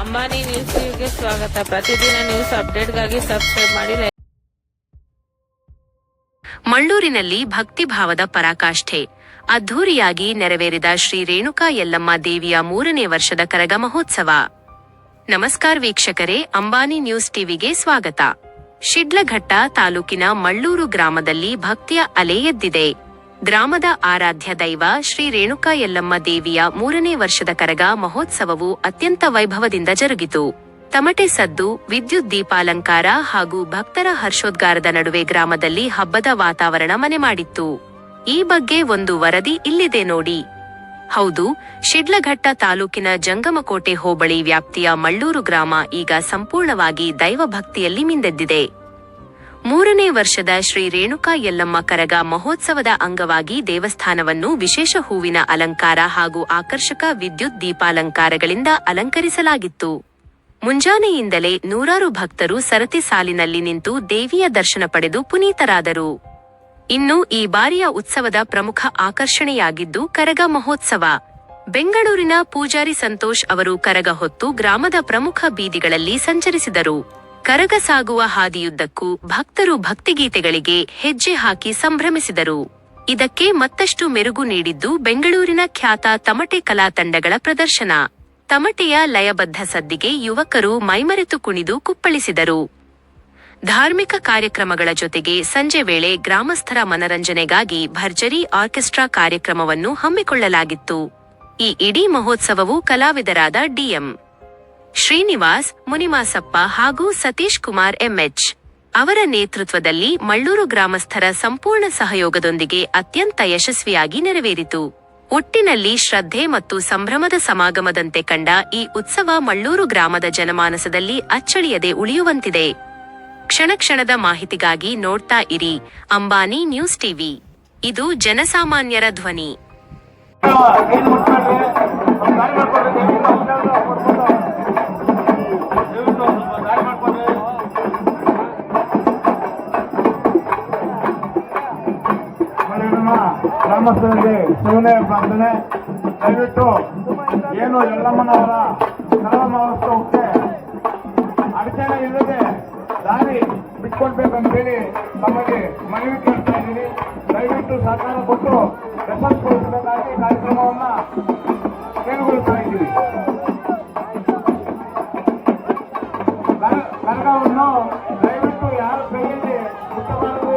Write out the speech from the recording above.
Ambani news ಟಿವಿಗೆ ಸ್ವಾಗತ. ಪ್ರತಿದಿನ ನ್ಯೂಸ್ ಅಪ್ಡೇಟ್ಗಾಗಿ ಸಬ್ಸ್ಕ್ರೈಬ್ ಮಾಡಿ. ಮಳ್ಳೂರಿನಲ್ಲಿ ಭಕ್ತಿಭಾವದ ಪರಾಕಾಷ್ಠೆ ಅದ್ಧೂರಿಯಾಗಿ ನೆರವೇರಿದ ಶ್ರೀ ರೇಣುಕಾ ಯಲ್ಲಮ್ಮ ದೇವಿಯ 3ನೇ ವರ್ಷದ ಕರಗ ಮಹೋತ್ಸವ. ನಮಸ್ಕಾರ ವೀಕ್ಷಕರೇ, ಅಂಬಾನಿ ನ್ಯೂಸ್ ಟಿವಿಗೆ ಸ್ವಾಗತ. ಶಿಡ್ಲಘಟ್ಟ ತಾಲೂಕಿನ ಮಳ್ಳೂರು ಗ್ರಾಮದಲ್ಲಿ ಭಕ್ತಿಯ ಅಲೆ ಎದ್ದಿದೆ. ಗ್ರಾಮದ ಆರಾಧ್ಯ ದೈವ ಶ್ರೀ ರೇಣುಕಾ ಯಲ್ಲಮ್ಮ ದೇವಿಯ 3ನೇ ವರ್ಷದ ಕರಗ ಮಹೋತ್ಸವವು ಅತ್ಯಂತ ವೈಭವದಿಂದ ಜರುಗಿತು. ತಮಟೆ ಸದ್ದು, ವಿದ್ಯುತ್ ದೀಪಾಲಂಕಾರ ಹಾಗೂ ಭಕ್ತರ ಹರ್ಷೋದ್ಗಾರದ ನಡುವೆ ಗ್ರಾಮದಲ್ಲಿ ಹಬ್ಬದ ವಾತಾವರಣ ಮನೆ ಮಾಡಿತ್ತು. ಈ ಬಗ್ಗೆ ಒಂದು ವರದಿ ಇಲ್ಲಿದೆ ನೋಡಿ. ಹೌದು, ಶಿಡ್ಲಘಟ್ಟ ತಾಲೂಕಿನ ಜಂಗಮಕೋಟೆ ಹೋಬಳಿ ವ್ಯಾಪ್ತಿಯ ಮಳ್ಳೂರು ಗ್ರಾಮ ಈಗ ಸಂಪೂರ್ಣವಾಗಿ ದೈವಭಕ್ತಿಯಲ್ಲಿ ಮಿಂದೆದ್ದಿದೆ. 3ನೇ ವರ್ಷದ ಶ್ರೀ ರೇಣುಕಾ ಯಲ್ಲಮ್ಮ ಕರಗ ಮಹೋತ್ಸವದ ಅಂಗವಾಗಿ ದೇವಸ್ಥಾನವನ್ನು ವಿಶೇಷ ಹೂವಿನ ಅಲಂಕಾರ ಹಾಗೂ ಆಕರ್ಷಕ ವಿದ್ಯುತ್ ದೀಪಾಲಂಕಾರಗಳಿಂದ ಅಲಂಕರಿಸಲಾಗಿತ್ತು. ಮುಂಜಾನೆಯಿಂದಲೇ ನೂರಾರು ಭಕ್ತರು ಸರತಿ ಸಾಲಿನಲ್ಲಿ ನಿಂತು ದೇವಿಯ ದರ್ಶನ ಪಡೆದು ಪುನೀತರಾದರು. ಇನ್ನು ಈ ಬಾರಿಯ ಉತ್ಸವದ ಪ್ರಮುಖ ಆಕರ್ಷಣೆಯಾಗಿದ್ದು ಕರಗ ಮಹೋತ್ಸವ. ಬೆಂಗಳೂರಿನ ಪೂಜಾರಿ ಸಂತೋಷ್ ಅವರು ಕರಗ ಹೊತ್ತು ಗ್ರಾಮದ ಪ್ರಮುಖ ಬೀದಿಗಳಲ್ಲಿ ಸಂಚರಿಸಿದರು. ಕರಗ ಸಾಗುವ ಹಾದಿಯುದ್ದಕ್ಕೂ ಭಕ್ತರು ಭಕ್ತಿಗೀತೆಗಳಿಗೆ ಹೆಜ್ಜೆ ಹಾಕಿ ಸಂಭ್ರಮಿಸಿದರು. ಇದಕ್ಕೆ ಮತ್ತಷ್ಟು ಮೆರುಗು ನೀಡಿದ್ದು ಬೆಂಗಳೂರಿನ ಖ್ಯಾತ ತಮಟೆ ಕಲಾ ತಂಡಗಳ ಪ್ರದರ್ಶನ. ತಮಟೆಯ ಲಯಬದ್ಧ ಸದ್ದಿಗೆ ಯುವಕರು ಮೈಮರೆತು ಕುಣಿದು ಕುಪ್ಪಳಿಸಿದರು. ಧಾರ್ಮಿಕ ಕಾರ್ಯಕ್ರಮಗಳ ಜೊತೆಗೆ ಸಂಜೆ ವೇಳೆ ಗ್ರಾಮಸ್ಥರ ಮನರಂಜನೆಗಾಗಿ ಭರ್ಜರಿ ಆರ್ಕೆಸ್ಟ್ರಾ ಕಾರ್ಯಕ್ರಮವನ್ನು ಹಮ್ಮಿಕೊಳ್ಳಲಾಗಿತ್ತು. ಈ ಇಡೀ ಮಹೋತ್ಸವವು ಕಲಾವಿದರಾದ ಡಿಎಂ ಶ್ರೀನಿವಾಸ್, ಮುನಿಮಾಸಪ್ಪ ಹಾಗೂ ಸತೀಶ್ ಕುಮಾರ್ ಎಂಎಚ್ ಅವರ ನೇತೃತ್ವದಲ್ಲಿ ಮಳ್ಳೂರು ಗ್ರಾಮಸ್ಥರ ಸಂಪೂರ್ಣ ಸಹಯೋಗದೊಂದಿಗೆ ಅತ್ಯಂತ ಯಶಸ್ವಿಯಾಗಿ ನೆರವೇರಿತು. ಒಟ್ಟಿನಲ್ಲಿ ಶ್ರದ್ಧೆ ಮತ್ತು ಸಂಭ್ರಮದ ಸಮಾಗಮದಂತೆ ಕಂಡ ಈ ಉತ್ಸವ ಮಳ್ಳೂರು ಗ್ರಾಮದ ಜನಮಾನಸದಲ್ಲಿ ಅಚ್ಚಳಿಯದೆ ಉಳಿಯುವಂತಿದೆ. ಕ್ಷಣ ಕ್ಷಣದ ಮಾಹಿತಿಗಾಗಿ ನೋಡ್ತಾ ಇರಿ ಅಂಬಾನಿ ನ್ಯೂಸ್ ಟಿವಿ. ಇದು ಜನಸಾಮಾನ್ಯರ ಧ್ವನಿ. ಗ್ರಾಮಸ್ಥರಲ್ಲಿ ಶಿವನೇ ಪ್ರಾರ್ಥನೆ, ದಯವಿಟ್ಟು ಏನು ಯಲ್ಲಮ್ಮನವರ ಕರಗ ಮಹೋತ್ಸವಕ್ಕೆ ಅಡಚಣೆ ಇಲ್ಲದೆ ದಾರಿ ಬಿಟ್ಕೊಡ್ಬೇಕಂತೇಳಿ ತಮಗೆ ಮನವಿ ಕೇಳ್ತಾ ಇದ್ದೀನಿ. ದಯವಿಟ್ಟು ಸಹಕಾರ ಕೊಟ್ಟು ಯಶಸ್ವಿಗೊಳಿಸಬೇಕಾಗಿ ಕಾರ್ಯಕ್ರಮವನ್ನ ಕೇಳಿಕೊಳ್ತಾ ಇದ್ದೀವಿ. ಕರಗವನ್ನು ದಯವಿಟ್ಟು ಯಾರ ಕೈಯಲ್ಲಿ ಮುಟ್ಟಬಾರದು.